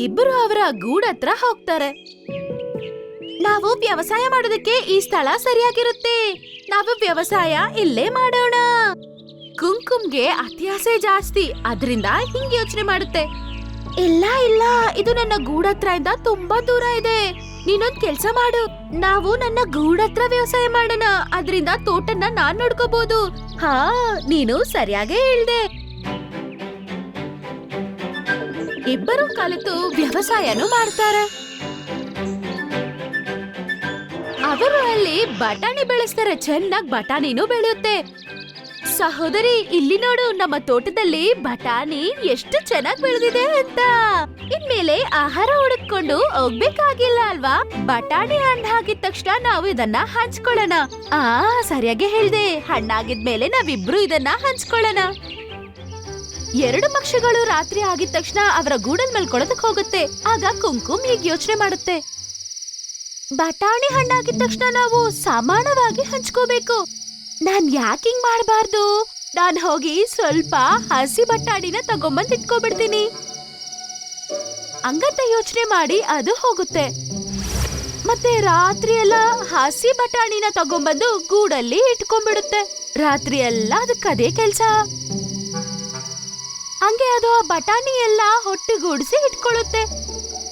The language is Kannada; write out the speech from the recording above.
ಇಬ್ಬರು ಅವರ ಗೂಡತ್ರ ಹೋಗ್ತಾರೆ. ನಾವು ವ್ಯವಸಾಯ ಮಾಡೋದಕ್ಕೆ ಈ ಸ್ಥಳ ಸರಿಯಾಗಿರುತ್ತೆ. ನಾವು ವ್ಯವಸಾಯ ಇಲ್ಲೇ ಮಾಡೋಣ. ಕುಂಕುಮ್ಗೆ ಅತ್ಯಾಸೆ ಜಾಸ್ತಿ, ಅದ್ರಿಂದ ಹಿಂಗ್ ಯೋಚನೆ ಮಾಡುತ್ತೆ. ಇಲ್ಲ ಇಲ್ಲ, ಇದು ನನ್ನ ಗೂಡತ್ರ ಇಂದ ತುಂಬಾ ದೂರ ಇದೆ. ನೀನೊಂದ್ ಕೆಲ್ಸ ಮಾಡು, ನಾವು ನನ್ನ ಗೂಡತ್ರ ವ್ಯವಸಾಯ ಮಾಡೋಣ. ಅದ್ರಿಂದ ತೋಟನ ನಾನ್ ನೋಡ್ಕೋಬಹುದು. ಹಾ, ನೀನು ಸರಿಯಾಗೇ ಹೇಳ್ದೆ. ಇಬ್ಬರು ಕಲಿತು ವ್ಯವಸಾಯನೂ ಮಾಡ್ತಾರೆ. ಅವರು ಅಲ್ಲಿ ಬಟಾಣಿ ಬೆಳೆಸ್ತಾರೆ. ಚೆನ್ನಾಗ್ ಬಟಾಣಿನೂ ಬೆಳೆಯುತ್ತೆ. ಸಹೋದರಿ, ಇಲ್ಲಿ ನೋಡು, ನಮ್ಮ ತೋಟದಲ್ಲಿ ಬಟಾಣಿ ಎಷ್ಟು ಚೆನ್ನಾಗ್ ಬೆಳೆದಿದೆ ಅಂತ. ಇನ್ಮೇಲೆ ಆಹಾರ ಹುಡುಕೊಂಡು ಹೋಗ್ಬೇಕಾಗಿಲ್ಲ ಅಲ್ವಾ? ಬಟಾಣಿ ಹಣ್ಣಾಗಿದ ತಕ್ಷಣ ನಾವು ಇದನ್ನ ಹಂಚ್ಕೊಳ್ಳೋಣ. ಸರಿಯಾಗಿ ಹೇಳ್ದೆ. ಹಣ್ಣಾಗಿದ್ಮೇಲೆ ನಾವಿಬ್ರು ಇದನ್ನ ಹಂಚ್ಕೊಳ್ಳೋಣ. ಎರಡು ಪಕ್ಷಿಗಳು ರಾತ್ರಿ ಆಗಿದ ತಕ್ಷಣ ಅವರ ಗೂಡಲ್ ಮಲ್ಕೊಳ್ಳೋದಕ್ ಹೋಗುತ್ತೆ. ಆಗ ಕುಂಕುಮ್ ಹೀಗ್ ಯೋಚನೆ ಮಾಡುತ್ತೆ. ಬಟಾಣಿ ಹಣ್ಣಾಗಿದ ತಕ್ಷಣ ನಾವು ಸಮಾನವಾಗಿ ಹಂಚ್ಕೋಬೇಕು. ನಾನ್ ಯಾಕೆ ಹಿಂಗ್ ಮಾಡಬಾರ್ದು? ನಾನ್ ಹೋಗಿ ಸ್ವಲ್ಪ ಹಸಿ ಬಟಾಣಿನ ತಗೊಂಬಂದ್ ಇಟ್ಕೊಬಿಡ್ತೀನಿ. ಹಂಗಂತ ಯೋಚನೆ ಮಾಡಿ ಅದು ಹೋಗುತ್ತೆ. ಮತ್ತೆ ರಾತ್ರಿ ಎಲ್ಲ ಹಸಿ ಬಟಾಣಿನ ತಗೊಂಬಂದು ಗೂಡಲ್ಲಿ ಇಟ್ಕೊಂಡ್ಬಿಡುತ್ತೆ. ರಾತ್ರಿ ಎಲ್ಲ ಅದಕ್ಕೆ ಅದೇ ಕೆಲ್ಸ. ಹಂಗೆ ಅದು ಆ ಬಟಾಣಿ ಎಲ್ಲ ಹೊಟ್ಟೆಗೂಡಿಸಿ ಇಟ್ಕೊಳ್ಳುತ್ತೆ.